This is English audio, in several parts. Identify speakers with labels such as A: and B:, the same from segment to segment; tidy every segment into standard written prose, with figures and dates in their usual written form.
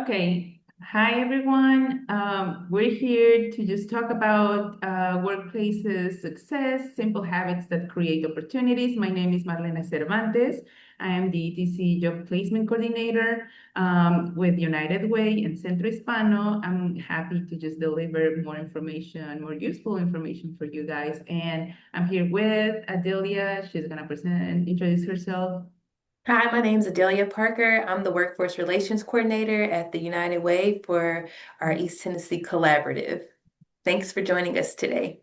A: Okay. Hi, everyone. We're here to just talk about workplaces success, simple habits that create opportunities. My name is Marlena Cervantes. I am the ETC Job Placement Coordinator with United Way and Centro Hispano. I'm happy to just deliver more information, more useful information for you guys. And I'm here with Adelia. She's going to introduce herself.
B: Hi, my name's Adelia Parker. I'm the Workforce Relations Coordinator at the United Way for our East Tennessee Collaborative. Thanks for joining us today.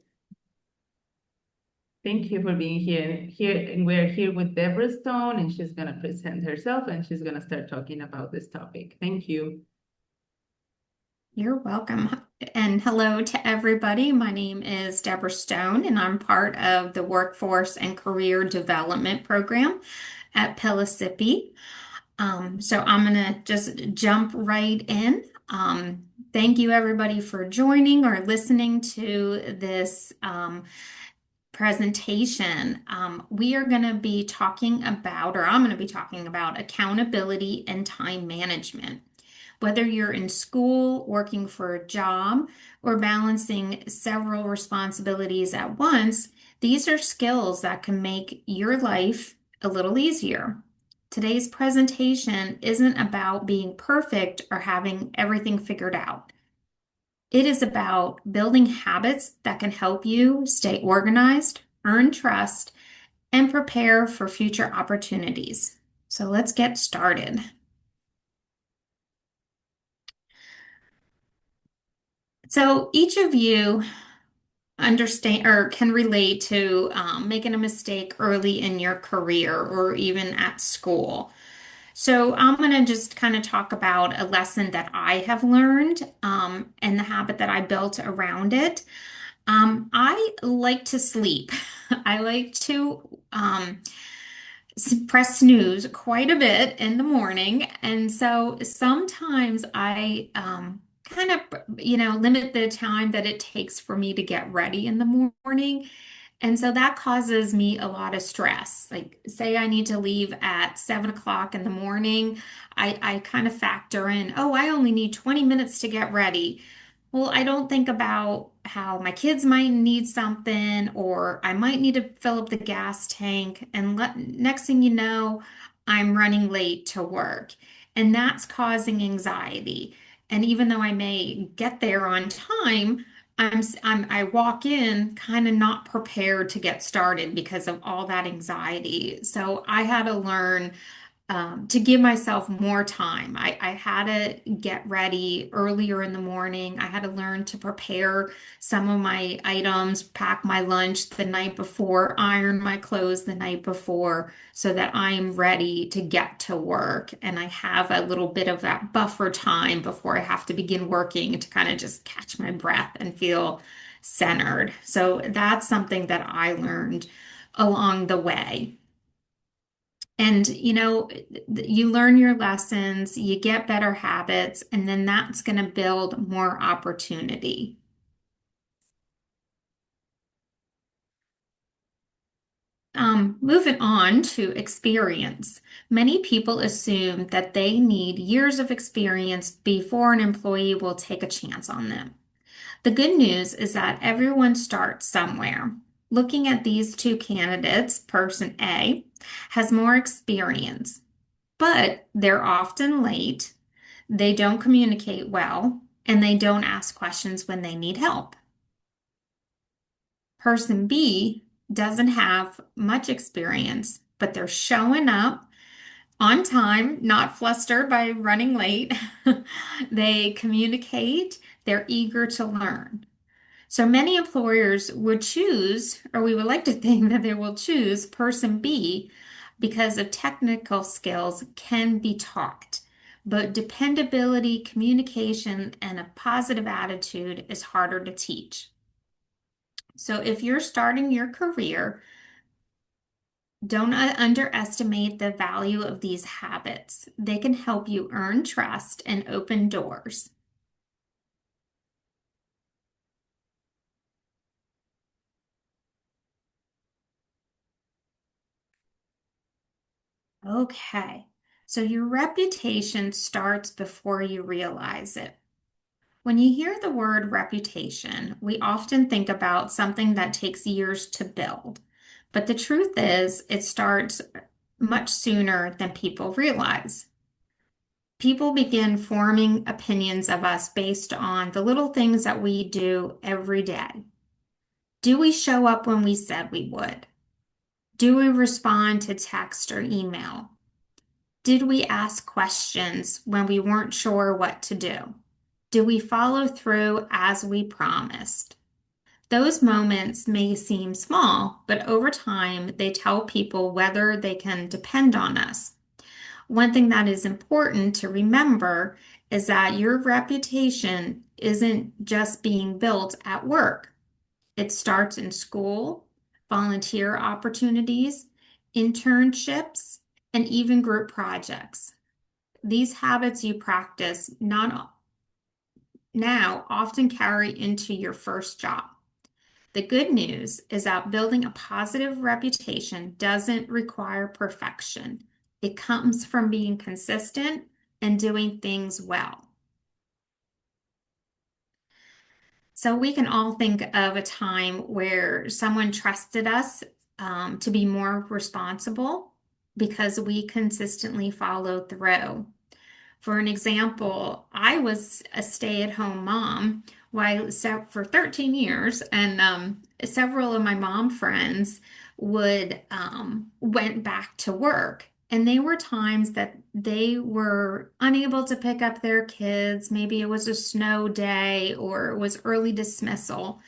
A: Thank you for being here, and we're here with Deborah Stone, and she's gonna present herself, and she's gonna start talking about this topic. Thank you.
C: You're welcome. And hello to everybody. My name is Deborah Stone, and I'm part of the Workforce and Career Development Program at Pellissippi. So I'm going to just jump right in. Thank you, everybody, for joining or listening to this presentation. We are going to be talking about, or I'm going to be talking about accountability and time management. Whether you're in school, working for a job, or balancing several responsibilities at once, these are skills that can make your life a little easier. Today's presentation isn't about being perfect or having everything figured out. It is about building habits that can help you stay organized, earn trust, and prepare for future opportunities. So let's get started. So each of you understand or can relate to making a mistake early in your career or even at school. So I'm going to just kind of talk about a lesson that I have learned and the habit that I built around it. I like to sleep. I like to press snooze quite a bit in the morning. And so sometimes I kind of, limit the time that it takes for me to get ready in the morning. And so that causes me a lot of stress. Like, say I need to leave at 7 o'clock in the morning, I kind of factor in, oh, I only need 20 minutes to get ready. Well, I don't think about how my kids might need something, or I might need to fill up the gas tank. And next thing you know, I'm running late to work. And that's causing anxiety. And even though I may get there on time, I walk in kind of not prepared to get started because of all that anxiety. So I had to learn to give myself more time. I had to get ready earlier in the morning. I had to learn to prepare some of my items, pack my lunch the night before, iron my clothes the night before, so that I'm ready to get to work. And I have a little bit of that buffer time before I have to begin working to kind of just catch my breath and feel centered. So that's something that I learned along the way. And you learn your lessons, you get better habits, and then that's going to build more opportunity. Moving on to experience. Many people assume that they need years of experience before an employee will take a chance on them. The good news is that everyone starts somewhere. Looking at these two candidates, person A has more experience, but they're often late, they don't communicate well, and they don't ask questions when they need help. Person B doesn't have much experience, but they're showing up on time, not flustered by running late. They communicate, they're eager to learn. So many employers would choose, or we would like to think that they will choose person B because of technical skills can be taught. But dependability, communication, and a positive attitude is harder to teach. So if you're starting your career, don't underestimate the value of these habits. They can help you earn trust and open doors. Okay. So your reputation starts before you realize it. When you hear the word reputation, we often think about something that takes years to build. But the truth is, it starts much sooner than people realize. People begin forming opinions of us based on the little things that we do every day. Do we show up when we said we would? Do we respond to text or email? Did we ask questions when we weren't sure what to do? Do we follow through as we promised? Those moments may seem small, but over time, they tell people whether they can depend on us. One thing that is important to remember is that your reputation isn't just being built at work. It starts in school, volunteer opportunities, internships, and even group projects. These habits you practice not now often carry into your first job. The good news is that building a positive reputation doesn't require perfection. It comes from being consistent and doing things well. So we can all think of a time where someone trusted us to be more responsible because we consistently followed through. For an example, I was a stay-at-home mom for 13 years, and several of my mom friends would went back to work. And they were times that they were unable to pick up their kids. Maybe it was a snow day or it was early dismissal.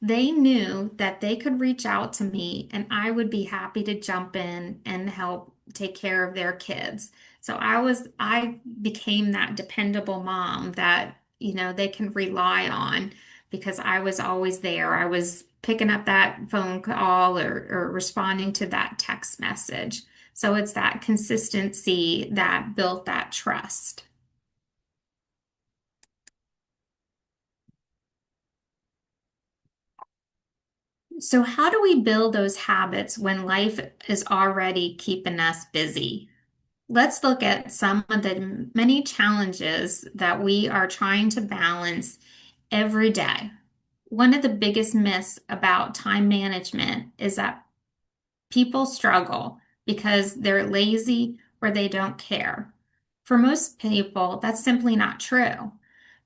C: They knew that they could reach out to me and I would be happy to jump in and help take care of their kids. So I became that dependable mom that, they can rely on because I was always there. I was picking up that phone call or responding to that text message. So it's that consistency that built that trust. So how do we build those habits when life is already keeping us busy? Let's look at some of the many challenges that we are trying to balance every day. One of the biggest myths about time management is that people struggle because they're lazy or they don't care. For most people, that's simply not true.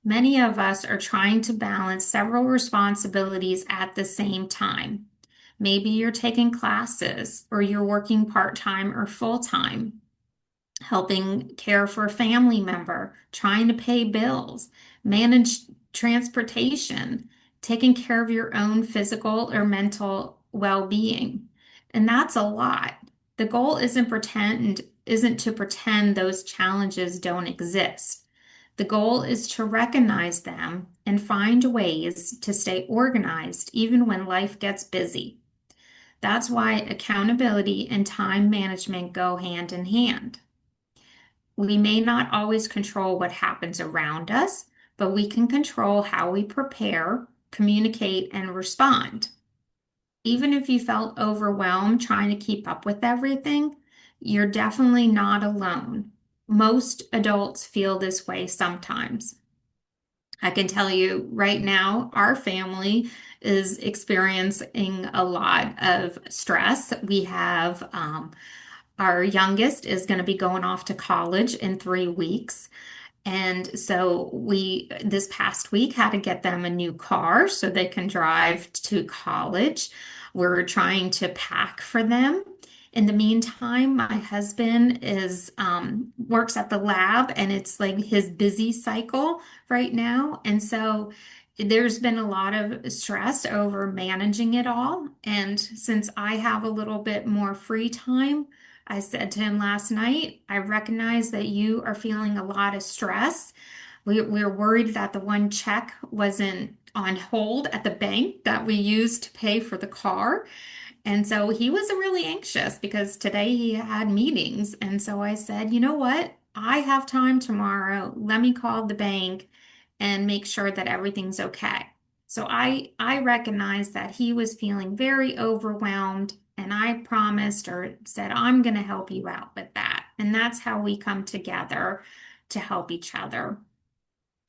C: Many of us are trying to balance several responsibilities at the same time. Maybe you're taking classes or you're working part-time or full-time, helping care for a family member, trying to pay bills, manage transportation, taking care of your own physical or mental well-being. And that's a lot. The goal isn't to pretend those challenges don't exist. The goal is to recognize them and find ways to stay organized even when life gets busy. That's why accountability and time management go hand in hand. We may not always control what happens around us, but we can control how we prepare, communicate, and respond. Even if you felt overwhelmed trying to keep up with everything, you're definitely not alone. Most adults feel this way sometimes. I can tell you right now, our family is experiencing a lot of stress. We have our youngest is going to be going off to college in 3 weeks. And so we, this past week, had to get them a new car so they can drive to college. We're trying to pack for them. In the meantime, my husband is works at the lab, and it's like his busy cycle right now. And so there's been a lot of stress over managing it all. And since I have a little bit more free time, I said to him last night, I recognize that you are feeling a lot of stress. We're worried that the one check wasn't on hold at the bank that we used to pay for the car. And so he was really anxious because today he had meetings. And so I said, you know what? I have time tomorrow. Let me call the bank and make sure that everything's okay. So I recognized that he was feeling very overwhelmed, and I promised or said, I'm going to help you out with that. And that's how we come together to help each other.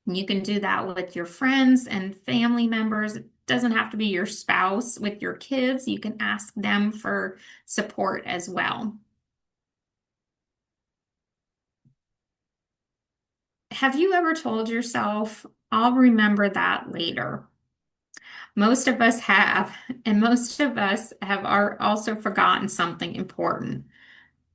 C: And you can do that with your friends and family members. It doesn't have to be your spouse. With your kids, you can ask them for support as well. Have you ever told yourself, I'll remember that later? Most of us have, and most of us have also forgotten something important.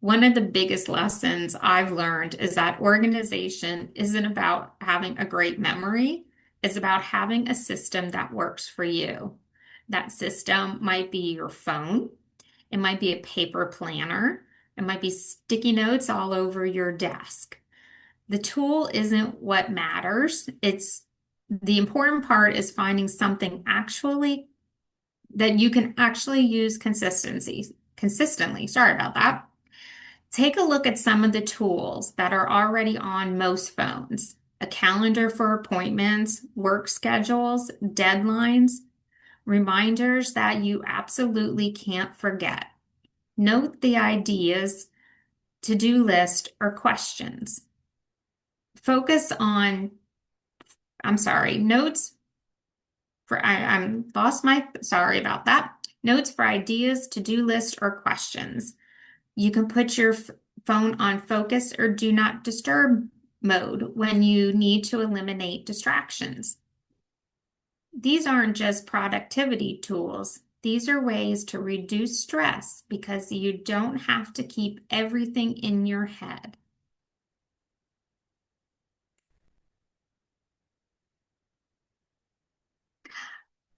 C: One of the biggest lessons I've learned is that organization isn't about having a great memory, it's about having a system that works for you. That system might be your phone, it might be a paper planner, it might be sticky notes all over your desk. The tool isn't what matters. It's the important part is finding something actually that you can actually use consistently. Sorry about that. Take a look at some of the tools that are already on most phones. A calendar for appointments, work schedules, deadlines, reminders that you absolutely can't forget. Note the ideas, to-do list, or questions. Focus on, I'm sorry, notes for, I'm lost my, sorry about that. Notes for ideas, to-do list, or questions. You can put your phone on focus or do not disturb mode when you need to eliminate distractions. These aren't just productivity tools. These are ways to reduce stress because you don't have to keep everything in your head.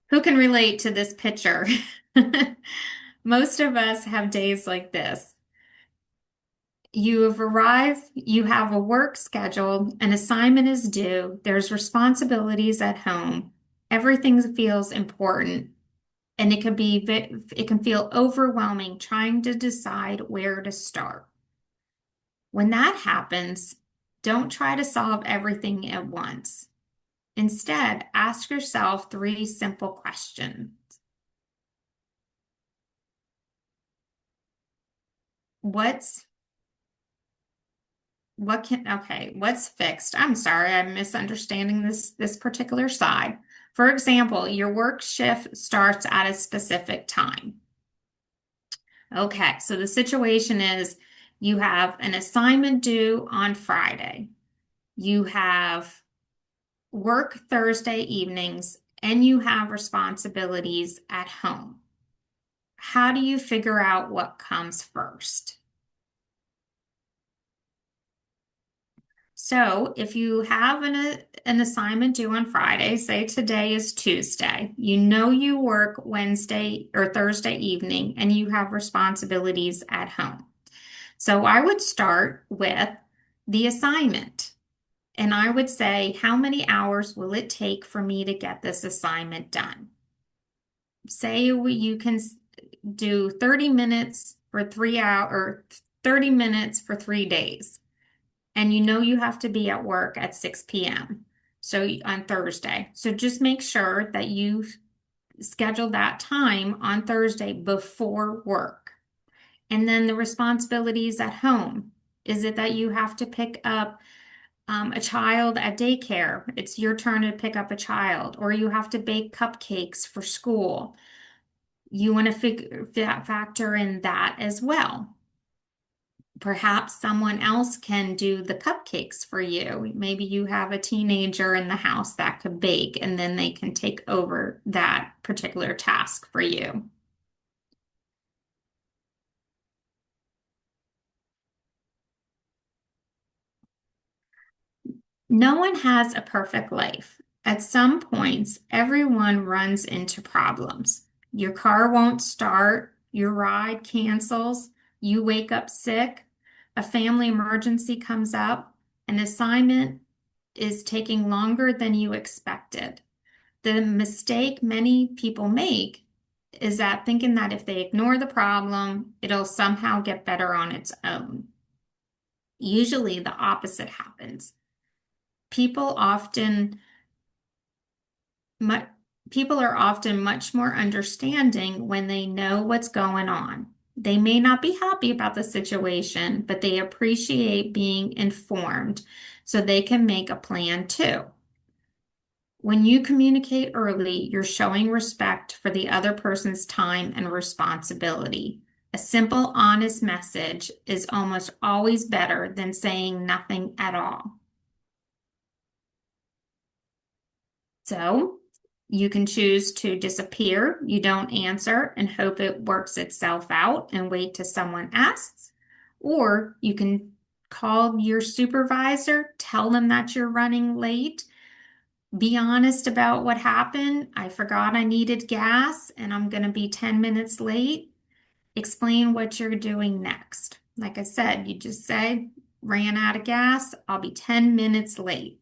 C: Who can relate to this picture? Most of us have days like this. You have arrived, you have a work scheduled, an assignment is due, there's responsibilities at home, everything feels important, and it can feel overwhelming trying to decide where to start. When that happens, don't try to solve everything at once. Instead, ask yourself 3 simple questions. What's fixed? I'm sorry, I'm misunderstanding this particular side. For example, your work shift starts at a specific time. Okay, so the situation is you have an assignment due on Friday. You have work Thursday evenings, and you have responsibilities at home. How do you figure out what comes first? So if you have an assignment due on Friday, say today is Tuesday, you know you work Wednesday or Thursday evening and you have responsibilities at home. So I would start with the assignment and I would say, how many hours will it take for me to get this assignment done? Say you can do 30 minutes for 3 hours or 30 minutes for 3 days. And you know you have to be at work at 6 p.m. So on Thursday. So just make sure that you schedule that time on Thursday before work. And then the responsibilities at home. Is it that you have to pick up a child at daycare? It's your turn to pick up a child, or you have to bake cupcakes for school. You want to factor in that as well. Perhaps someone else can do the cupcakes for you. Maybe you have a teenager in the house that could bake, and then they can take over that particular task for you. No one has a perfect life. At some points, everyone runs into problems. Your car won't start, your ride cancels, you wake up sick, a family emergency comes up, an assignment is taking longer than you expected. The mistake many people make is that thinking that if they ignore the problem, it'll somehow get better on its own. Usually the opposite happens. People often People are often much more understanding when they know what's going on. They may not be happy about the situation, but they appreciate being informed so they can make a plan too. When you communicate early, you're showing respect for the other person's time and responsibility. A simple, honest message is almost always better than saying nothing at all. So you can choose to disappear, you don't answer, and hope it works itself out and wait till someone asks. Or you can call your supervisor, tell them that you're running late. Be honest about what happened. I forgot I needed gas and I'm going to be 10 minutes late. Explain what you're doing next. Like I said, you just say, ran out of gas. I'll be 10 minutes late.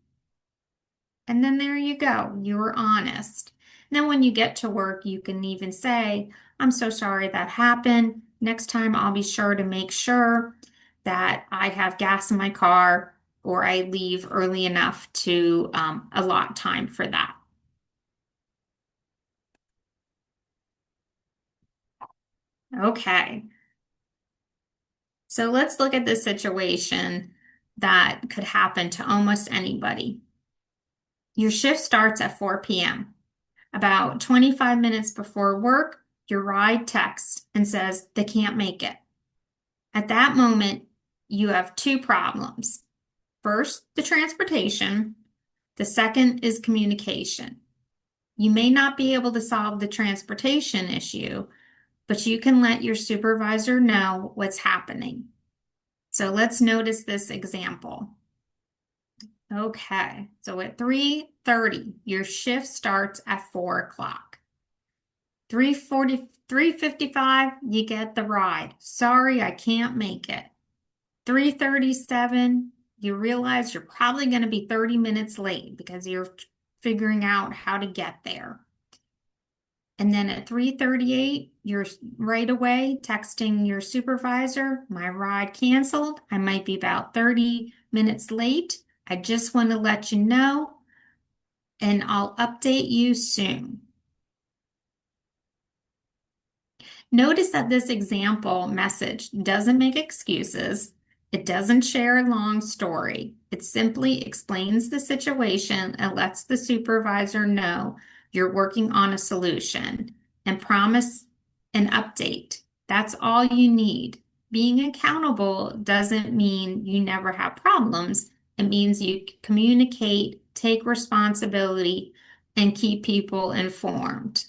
C: And then there you go. You were honest. Now, when you get to work, you can even say, I'm so sorry that happened. Next time, I'll be sure to make sure that I have gas in my car or I leave early enough to allot time for that. Okay. So let's look at the situation that could happen to almost anybody. Your shift starts at 4 p.m. About 25 minutes before work, your ride texts and says they can't make it. At that moment, you have two problems. First, the transportation. The second is communication. You may not be able to solve the transportation issue, but you can let your supervisor know what's happening. So let's notice this example. Okay, so at 3:30, your shift starts at 4 o'clock. 3:40, 3:55, you get the ride. Sorry, I can't make it. 3:37, you realize you're probably going to be 30 minutes late because you're figuring out how to get there. And then at 3:38, you're right away texting your supervisor, my ride canceled. I might be about 30 minutes late. I just want to let you know, and I'll update you soon. Notice that this example message doesn't make excuses. It doesn't share a long story. It simply explains the situation and lets the supervisor know you're working on a solution and promise an update. That's all you need. Being accountable doesn't mean you never have problems. It means you communicate, take responsibility, and keep people informed.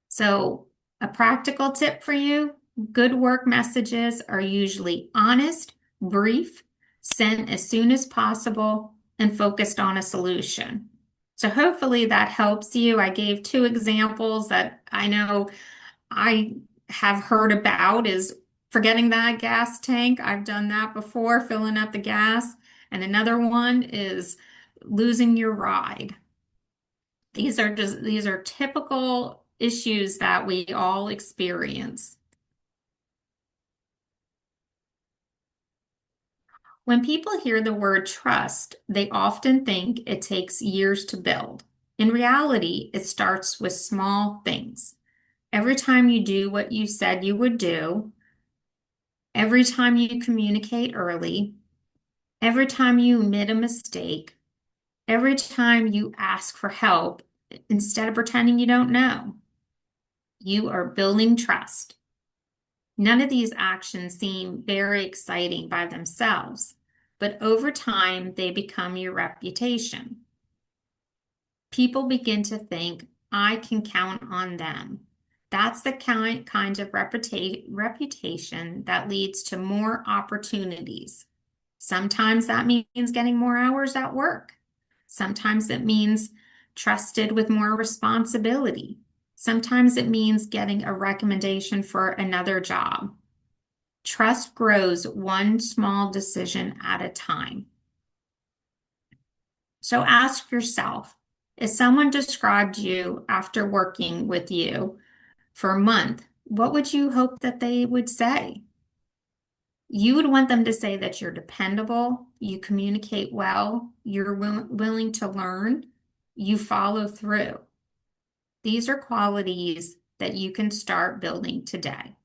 C: So, a practical tip for you, good work messages are usually honest, brief, sent as soon as possible, and focused on a solution. So hopefully that helps you. I gave two examples that I know I have heard about is forgetting that gas tank. I've done that before, filling up the gas. And another one is losing your ride. These are typical issues that we all experience. When people hear the word trust, they often think it takes years to build. In reality, it starts with small things. Every time you do what you said you would do, every time you communicate early, every time you admit a mistake, every time you ask for help instead of pretending you don't know, you are building trust. None of these actions seem very exciting by themselves, but over time, they become your reputation. People begin to think, I can count on them. That's the kind of reputation that leads to more opportunities. Sometimes that means getting more hours at work. Sometimes it means trusted with more responsibility. Sometimes it means getting a recommendation for another job. Trust grows one small decision at a time. So ask yourself, if someone described you after working with you for a month, what would you hope that they would say? You would want them to say that you're dependable, you communicate well, you're willing to learn, you follow through. These are qualities that you can start building today.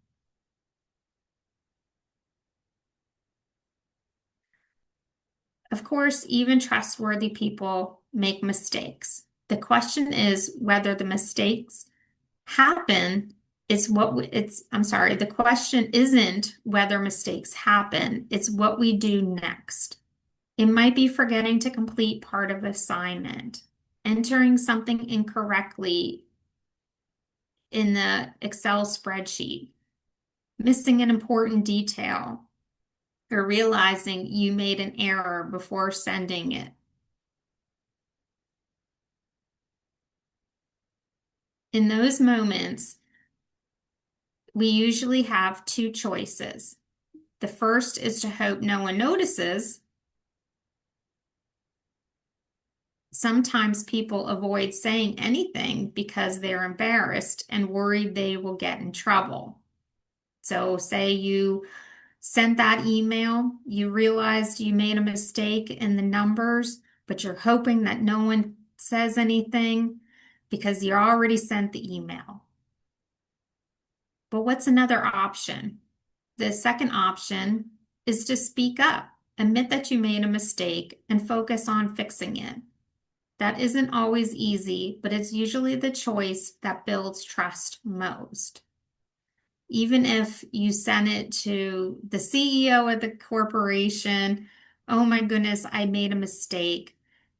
C: Of course, even trustworthy people make mistakes. The question is whether the mistakes happen the question isn't whether mistakes happen, it's what we do next. It might be forgetting to complete part of assignment, entering something incorrectly in the Excel spreadsheet, missing an important detail, or realizing you made an error before sending it. In those moments, we usually have two choices. The first is to hope no one notices. Sometimes people avoid saying anything because they're embarrassed and worried they will get in trouble. So say you sent that email, you realized you made a mistake in the numbers, but you're hoping that no one says anything because you already sent the email. But what's another option? The second option is to speak up, admit that you made a mistake, and focus on fixing it. That isn't always easy, but it's usually the choice that builds trust most. Even if you send it to the CEO of the corporation, oh my goodness, I made a mistake.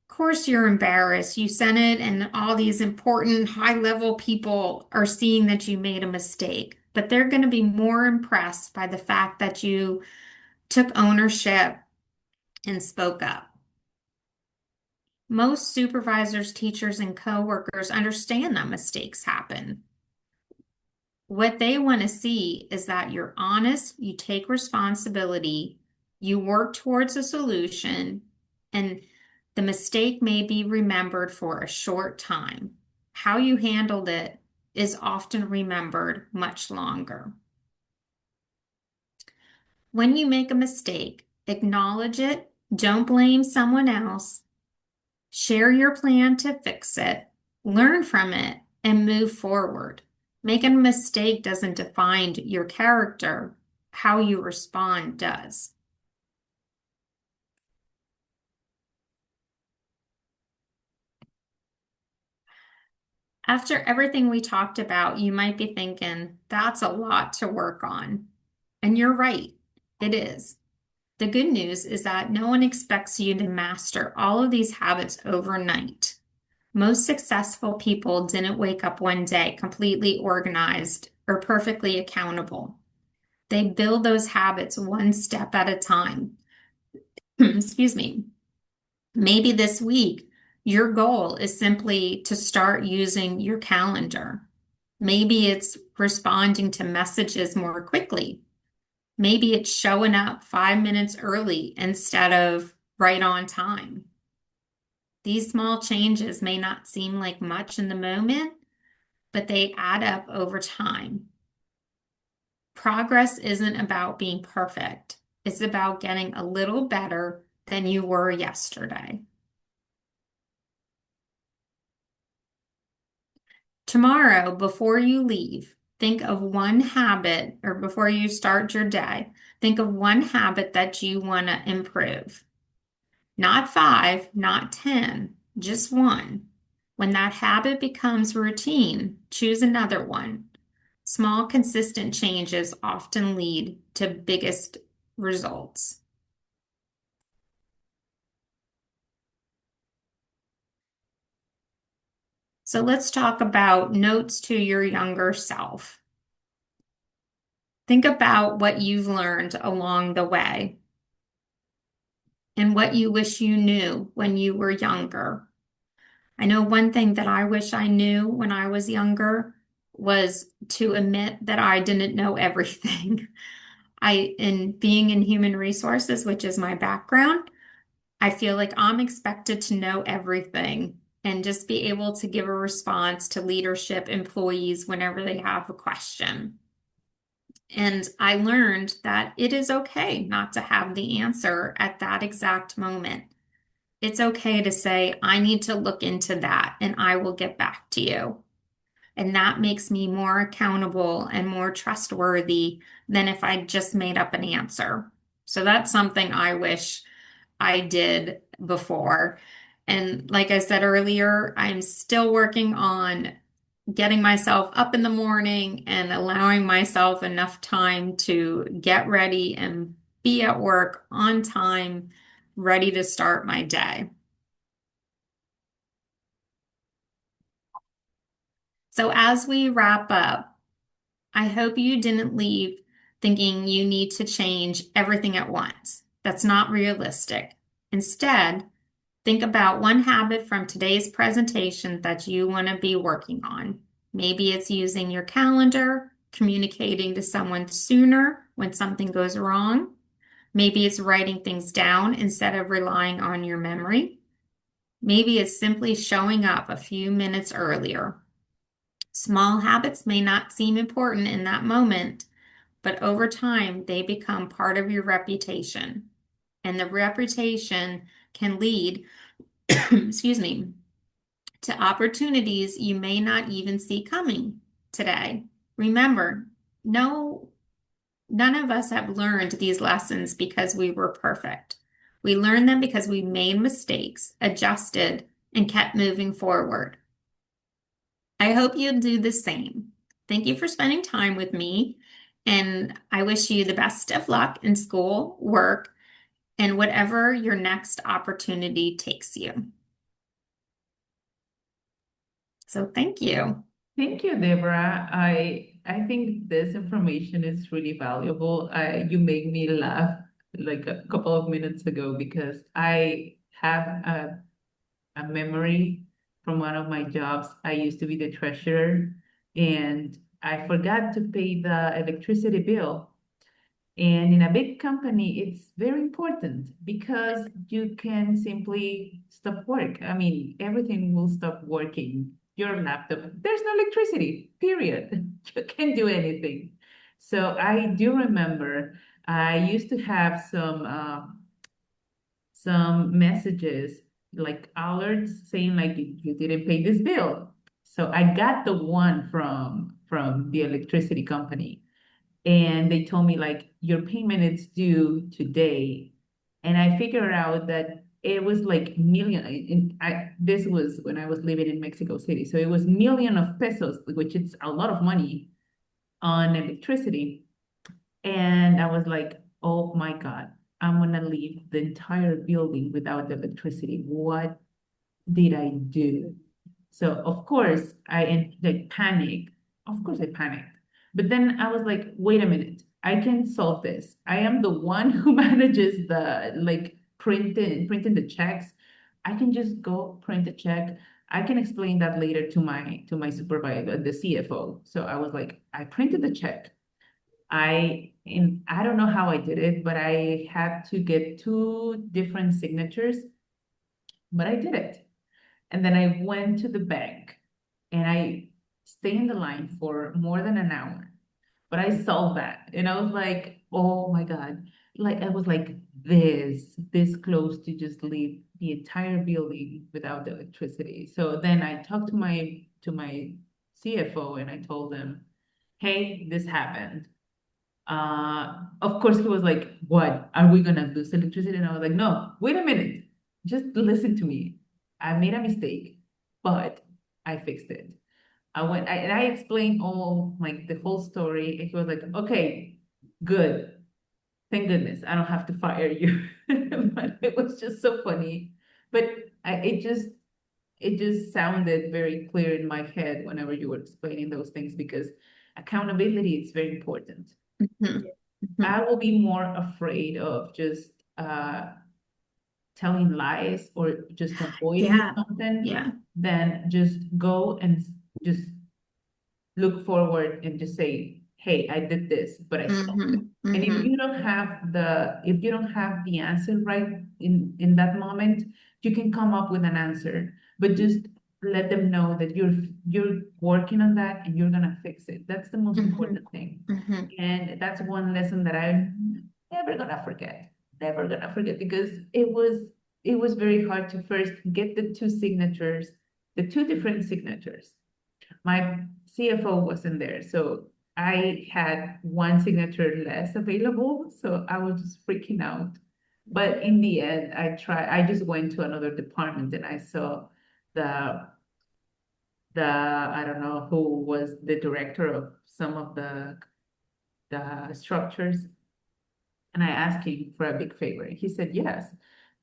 C: Of course, you're embarrassed. You sent it, and all these important high-level people are seeing that you made a mistake, but they're going to be more impressed by the fact that you took ownership and spoke up. Most supervisors, teachers, and coworkers understand that mistakes happen. What they want to see is that you're honest, you take responsibility, you work towards a solution, and the mistake may be remembered for a short time. How you handled it is often remembered much longer. When you make a mistake, acknowledge it, don't blame someone else, share your plan to fix it, learn from it, and move forward. Making a mistake doesn't define your character. How you respond does. After everything we talked about, you might be thinking, that's a lot to work on. And you're right, it is. The good news is that no one expects you to master all of these habits overnight. Most successful people didn't wake up one day completely organized or perfectly accountable. They build those habits one step at a time. Excuse me. Maybe this week, your goal is simply to start using your calendar. Maybe it's responding to messages more quickly. Maybe it's showing up 5 minutes early instead of right on time. These small changes may not seem like much in the moment, but they add up over time. Progress isn't about being perfect. It's about getting a little better than you were yesterday. Tomorrow, before you leave, think of one habit, or before you start your day, think of one habit that you want to improve. Not 5, not 10, just one. When that habit becomes routine, choose another one. Small, consistent changes often lead to biggest results. So let's talk about notes to your younger self. Think about what you've learned along the way and what you wish you knew when you were younger. I know one thing that I wish I knew when I was younger was to admit that I didn't know everything. In being in human resources, which is my background, I feel like I'm expected to know everything and just be able to give a response to leadership employees whenever they have a question. And I learned that it is okay not to have the answer at that exact moment. It's okay to say, I need to look into that and I will get back to you. And that makes me more accountable and more trustworthy than if I just made up an answer. So that's something I wish I did before. And like I said earlier, I'm still working on getting myself up in the morning and allowing myself enough time to get ready and be at work on time, ready to start my day. So as we wrap up, I hope you didn't leave thinking you need to change everything at once. That's not realistic. Instead, think about one habit from today's presentation that you want to be working on. Maybe it's using your calendar, communicating to someone sooner when something goes wrong. Maybe it's writing things down instead of relying on your memory. Maybe it's simply showing up a few minutes earlier. Small habits may not seem important in that moment, but over time they become part of your reputation. And the reputation can lead, excuse me, to opportunities you may not even see coming today. Remember, no, none of us have learned these lessons because we were perfect. We learned them because we made mistakes, adjusted, and kept moving forward. I hope you do the same. Thank you for spending time with me, and I wish you the best of luck in school, work, and whatever your next opportunity takes you. So thank you.
A: Thank you, Deborah. I think this information is really valuable. You made me laugh like a couple of minutes ago because I have a memory from one of my jobs. I used to be the treasurer and I forgot to pay the electricity bill. And in a big company, it's very important because you can simply stop work. I mean, everything will stop working. Your laptop, there's no electricity, period. You can't do anything. So I do remember I used to have some messages like alerts saying like you didn't pay this bill. So I got the one from the electricity company and they told me like your payment is due today. And I figured out that it was like this was when I was living in Mexico City. So it was million of pesos, which is a lot of money on electricity. And I was like, oh my God, I'm gonna leave the entire building without electricity. What did I do? So of course like panicked. Of course I panicked. But then I was like, wait a minute, I can solve this. I am the one who manages the like printing the checks. I can just go print the check. I can explain that later to my supervisor, the CFO. So I was like, I printed the check. I don't know how I did it, but I had to get two different signatures, but I did it. And then I went to the bank and I stayed in the line for more than an hour. But I solved that. And I was like, oh my God. Like I was like this close to just leave the entire building without electricity. So then I talked to my CFO and I told them, hey, this happened. Of course, he was like, what? Are we gonna lose electricity? And I was like, no, wait a minute. Just listen to me. I made a mistake, but I fixed it. And I explained all like the whole story, and he was like, okay, good. Thank goodness I don't have to fire you. But it was just so funny. But it just sounded very clear in my head whenever you were explaining those things because accountability is very important.
C: Mhm.
A: I will be more afraid of just telling lies or just avoiding
C: Yeah,
A: something
C: yeah.
A: than just go and just look forward and just say, hey, I did this, but I solved it. And if you don't have the answer right in that moment, you can come up with an answer, but just let them know that you're working on that and you're gonna fix it. That's the most important thing. And that's one lesson that I'm never gonna forget. Never gonna forget because it was very hard to first get the two different signatures. My CFO wasn't there, so I had one signature less available, so I was just freaking out. But in the end, I just went to another department and I saw the I don't know who was the director of some of the structures, and I asked him for a big favor. He said, yes,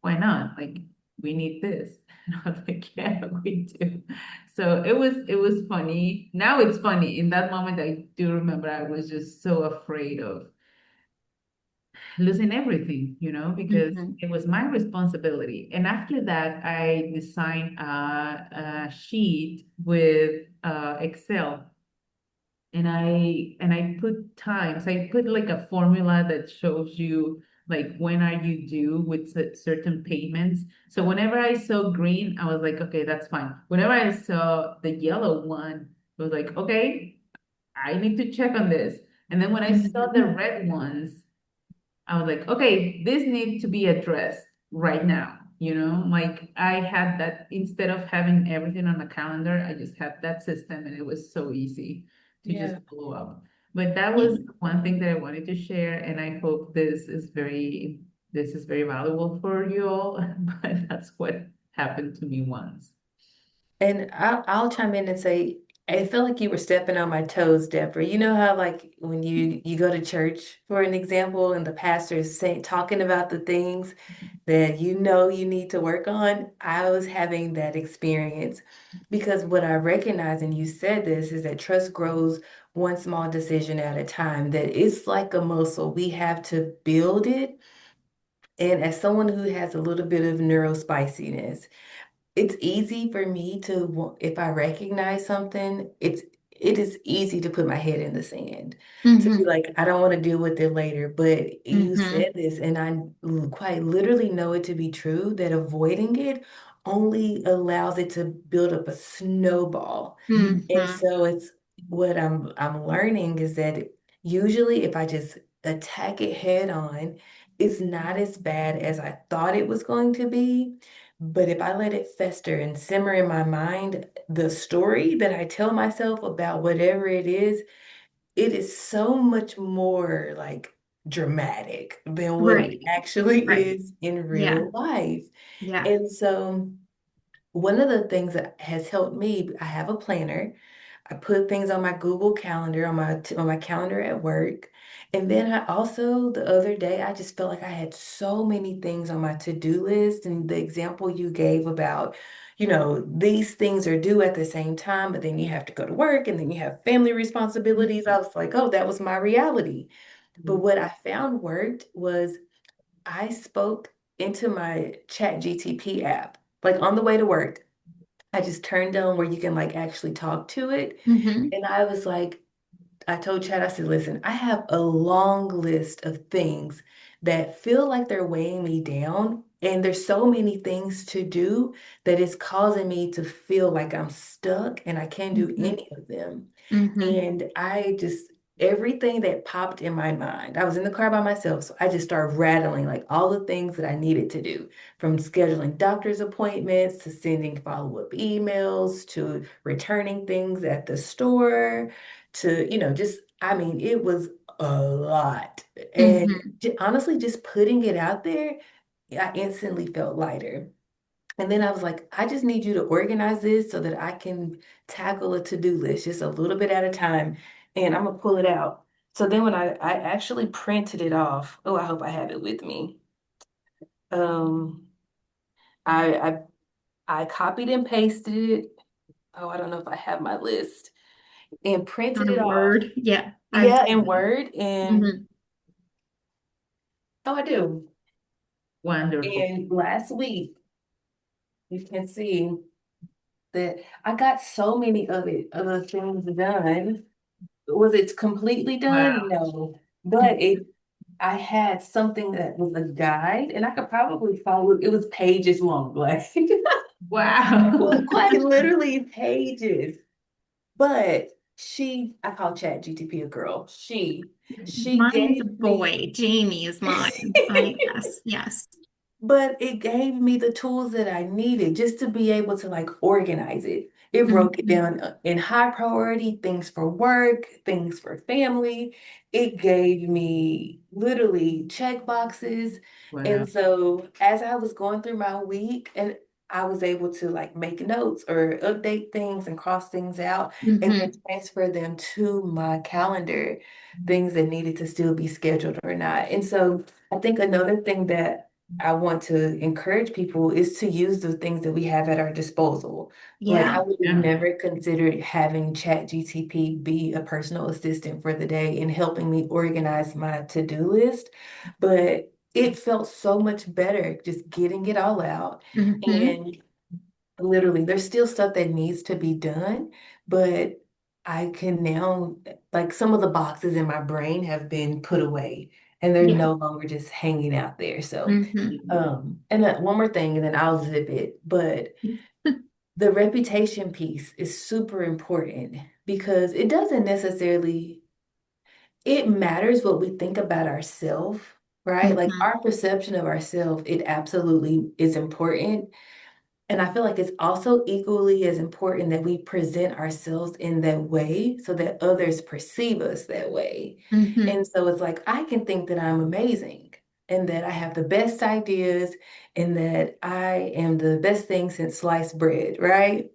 A: why not? Like, we need this. And I was like, yeah, we do. So it was funny. Now it's funny. In that moment, I do remember I was just so afraid of losing everything, because
C: Hmm.
A: it was my responsibility. And after that, I designed a sheet with Excel, and I put times. I put like a formula that shows you like when are you due with certain payments. So whenever I saw green, I was like, okay, that's fine. Whenever I saw the yellow one, I was like, okay, I need to check on this. And then when I saw the
C: Hmm.
A: red ones, I was like, okay, this needs to be addressed right now. Like I had that instead of having everything on a calendar, I just had that system and it was so easy to just
B: Yeah.
A: follow up. But that
C: Yeah.
A: was one thing that I wanted to share, and I hope this is very valuable for you all. But that's what happened to me once.
B: And I'll chime in and say, I feel like you were stepping on my toes, Deborah. You know how like when you go to church, for an example, and the pastor is saying talking about the things that you know you need to work on. I was having that experience because what I recognize, and you said this, is that trust grows one small decision at a time, that it's like a muscle. We have to build it. And as someone who has a little bit of neurospiciness, it's easy for me to, if I recognize something, it is easy to put my head in the sand, to be
C: Hmm.
B: like, I don't want to deal with it later. But you
C: Hmm.
B: said this, and I quite literally know it to be true, that avoiding it only allows it to build up a snowball. And
C: Hmm.
B: so it's what I'm learning is that usually if I just attack it head on, it's not as bad as I thought it was going to be. But if I let it fester and simmer in my mind, the story that I tell myself about whatever it is so much more like dramatic than what it
C: Right.
B: actually
C: Right.
B: is in
C: Yeah.
B: real life.
C: Yeah.
B: And so one of the things that has helped me, I have a planner. I put things on my Google Calendar, on my calendar at work. And then I also, the other day, I just felt like I had so many things on my to-do list. And the example you gave about, these things are due at the same time, but then you have to go to work and then you have family responsibilities. I was like, oh, that was my reality. But what I found worked was I spoke into my Chat GTP app, like on the way to work. I just turned on where you can like actually talk to it.
C: Hmm.
B: And I was like, I told Chad, I said, listen, I have a long list of things that feel like they're weighing me down. And there's so many things to do that it's causing me to feel like I'm stuck and I can't do
C: Hmm.
B: any of them.
C: Hmm.
B: And everything that popped in my mind, I was in the car by myself. So I just started rattling like all the things that I needed to do, from scheduling doctor's appointments to sending follow-up emails to returning things at the store to, I mean, it was a lot. And
C: Hmm.
B: honestly, just putting it out there, I instantly felt lighter. And then I was like, I just need you to organize this so that I can tackle a to-do list just a little bit at a time. And I'm gonna pull it out. So then when I actually printed it off, oh, I hope I have it with me. Um, I I I copied and pasted it. Oh, I don't know if I have my list and printed
C: On a
B: it off.
C: word. Yeah. I
B: Yeah, in
C: do.
B: Word. And
C: Hmm.
B: oh, I do.
A: Wonderful.
B: And last week, you can see that I got so many of the things done. Was it completely done?
A: Wow.
B: No. But I had something that was a guide and I could probably follow it. It was pages long, like
A: Wow.
B: quite literally pages. But I call Chat GTP a girl. She
C: Mine's a
B: gave me
C: boy. Jamie is mine. I yes, yes.
B: but it gave me the tools that I needed just to be able to like organize it. It broke it
C: Mhm.
B: down in high priority things for work, things for family. It gave me literally check boxes.
A: Wow.
B: And so as I was going through my week, and I was able to like make notes or update things and cross things out and then
C: Mhm.
B: transfer them to my calendar, things that needed to still be scheduled or not. And so I think another thing that I want to encourage people is to use the things that we have at our disposal. Like I
C: Yeah.
B: would have
A: Yeah.
B: never considered having ChatGTP be a personal assistant for the day and helping me organize my to-do list, but it felt so much better just getting it all out.
C: Mhm.
B: And literally, there's still stuff that needs to be done, but I can now, like some of the boxes in my brain have been put away and they're
C: Yeah.
B: no longer just hanging out there. So,
C: Mhm.
B: and one more thing, and then I'll zip it. But the reputation piece is super important because it doesn't necessarily, it matters what we think about ourselves, right? Like
C: Mhm.
B: our perception of ourselves, it absolutely is important. And I feel like it's also equally as important that we present ourselves in that way so that others perceive us that way.
C: Mhm.
B: And so it's like, I can think that I'm amazing and that I have the best ideas and that I am the best thing since sliced bread, right?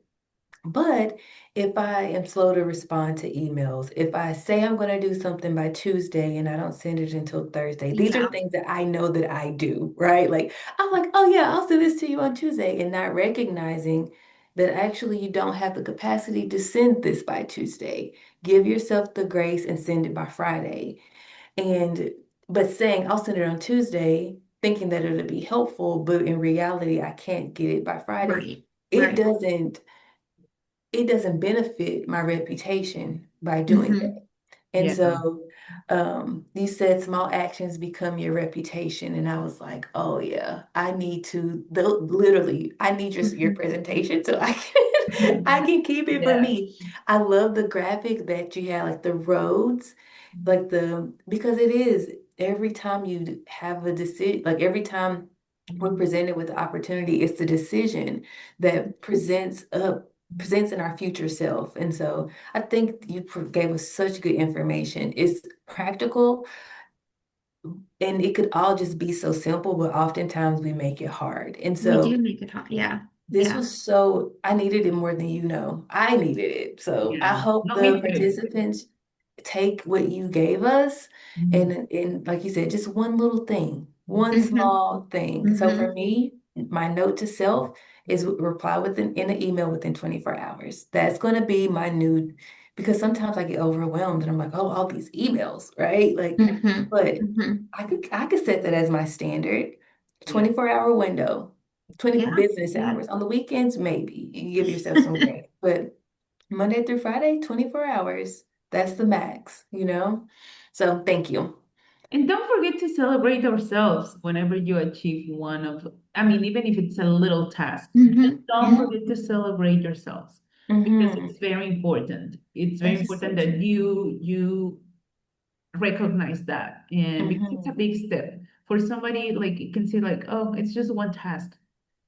B: But if I am slow to respond to emails, if I say I'm going to do something by Tuesday and I don't send it until Thursday, these are
C: Yeah.
B: things that I know that I do, right? Like, I'm like, oh yeah, I'll send this to you on Tuesday, and not recognizing that actually you don't have the capacity to send this by Tuesday. Give yourself the grace and send it by Friday. And, but saying I'll send it on Tuesday, thinking that it'll be helpful, but in reality, I can't get it by Friday.
C: Right.
B: It
C: Right.
B: doesn't it doesn't benefit my reputation by doing that.
C: Mhm.
B: And
A: Yeah.
B: so you said small actions become your reputation. And I was like, oh yeah, I need to literally, I need your
C: Mhm.
B: presentation so I can I can keep it for
A: Yeah.
B: me. I love the graphic that you had, like the roads, like the because it is every time you have a decision, like every time we're presented with the opportunity, it's the decision that presents in our future self. And so I think you gave us such good information. It's practical and it could all just be so simple, but oftentimes we make it hard. And
C: We
B: so
C: do make it hard. Yeah.
B: this
C: Yeah.
B: was so, I needed it more than you know. I needed it. So I
A: Yeah.
B: hope
A: No,
B: the
A: me too.
B: participants take what you gave us
A: Mhm.
B: and like you said, just one little thing, one
C: Mhm.
B: small thing. So for
C: Mhm.
B: me, my note to self is reply within in an email within 24 hours. That's going to be my new because sometimes I get overwhelmed and I'm like, oh, all these emails, right? Like,
C: Mhm.
B: but
C: Mhm.
B: I could set that as my standard
A: Yeah.
B: 24-hour window, 20
C: Yeah.
B: business
C: Yeah.
B: hours. On the weekends, maybe you can give yourself some grace. But Monday through Friday, 24 hours. That's the max, you know? So thank you.
A: And don't forget to celebrate ourselves whenever you achieve one of, I mean, even if it's a little task, just
C: Mhm.
A: don't
C: Yeah.
A: forget to celebrate yourselves because
B: Hmm.
A: it's very important. It's very
B: That's so
A: important that
B: true.
A: you recognize that. And because it's a
B: Hmm.
A: big step for somebody, like you can say like, oh, it's just one task.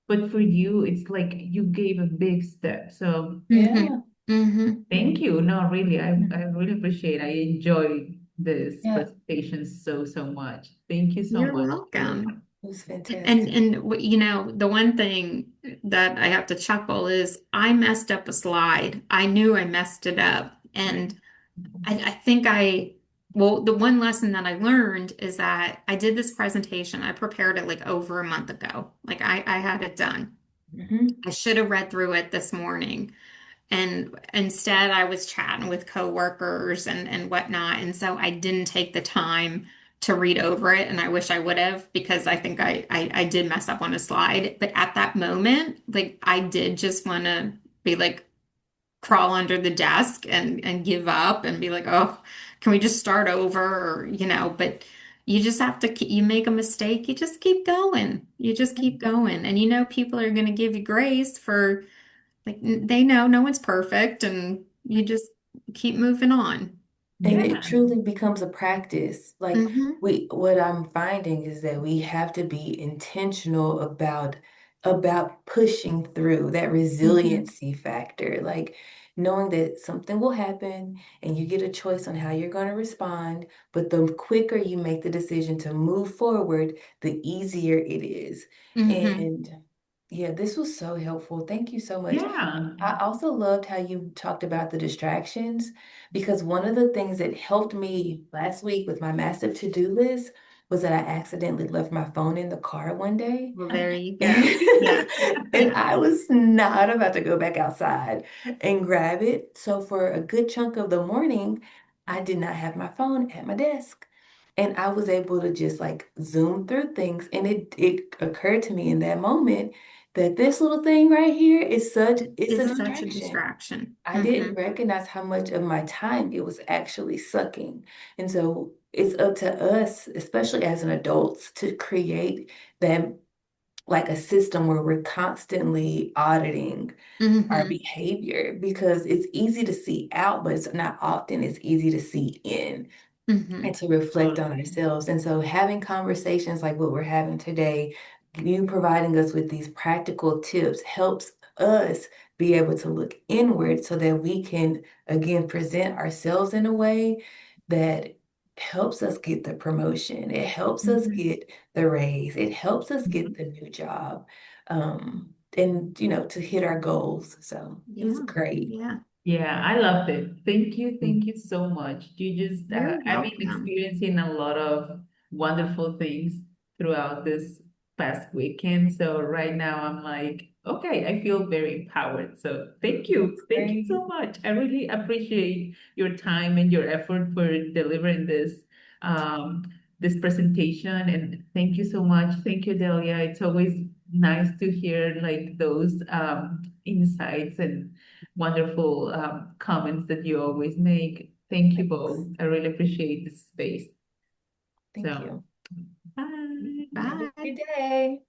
A: But for you, it's like you gave a big step. So
B: Yeah.
C: Mhm. Mhm.
A: thank you. No, really, I
B: Mhm.
A: really appreciate. I enjoyed this
B: Yeah.
A: presentation so so much. Thank you so
C: You're
A: much. Really.
C: welcome.
B: It was
C: And
B: fantastic.
C: and you know, the one thing that I have to chuckle is I messed up a slide. I knew I messed it up. And I think well, the one lesson that I learned is that I did this presentation. I prepared it like over a month ago. Like I had it done.
B: Hmm.
C: I should have read through it this morning. And instead, I was chatting with coworkers and whatnot. And so I didn't take the time to read over it. And I wish I would have because I think I did mess up on a slide. But at that moment, like I did just want to be like, crawl under the desk and give up and be like, oh, can we just start over? Or, but you just have to, you make a mistake, you just keep going. You just keep going. And people are going to give you grace for, like, they know no one's perfect and you just keep moving on.
B: And
A: Yeah.
B: it truly becomes a practice. Like
C: Hmm.
B: what I'm finding is that we have to be intentional about pushing through that
C: Hmm.
B: resiliency factor. Like knowing that something will happen and you get a choice on how you're going to respond, but the quicker you make the decision to move forward, the easier it is.
C: Hmm.
B: And yeah, this was so helpful. Thank you so much.
A: Yeah.
B: I also loved how you talked about the distractions. Because one of the things that helped me last week with my massive to-do list was that I accidentally left my phone in the car one day.
C: Well, there you go. Yeah.
B: And I was not about to go back outside and grab it. So for a good chunk of the morning, I did not have my phone at my desk. And I was able to just like zoom through things. And it occurred to me in that moment that this little thing right here it's a
C: Is such a
B: distraction.
C: distraction.
B: I
C: Hmm.
B: didn't recognize how much of my time it was actually sucking. And so it's up to us, especially as an adults, to create that like a system where we're constantly auditing our
C: Hmm.
B: behavior because it's easy to see out, but it's not often it's easy to see in
C: Hmm.
B: and to reflect on
A: Totally.
B: ourselves. And so having conversations like what we're having today, you providing us with these practical tips helps us be able to look inward so that we can again present ourselves in a way that helps us get the promotion. It helps us
C: Hmm.
B: get the raise. It helps us get
A: Mhm.
B: the new job. And to hit our goals. So it was
C: Yeah.
B: great.
C: Yeah.
A: Yeah, I loved it. Thank you so much. You just,
C: You're
A: I've been
C: welcome.
A: experiencing a lot of wonderful things throughout this past weekend. So right now I'm like, okay, I feel very empowered. So thank you.
B: That's
A: Thank you
B: great.
A: so much. I really appreciate your time and your effort for delivering um, this presentation. And thank you so much. Thank you, Delia. It's always nice to hear like those insights and wonderful comments that you always make. Thank you both.
B: Thanks.
A: I really appreciate this space.
B: Thank
A: So,
B: you.
A: bye.
B: Have a
C: Bye.
B: great day.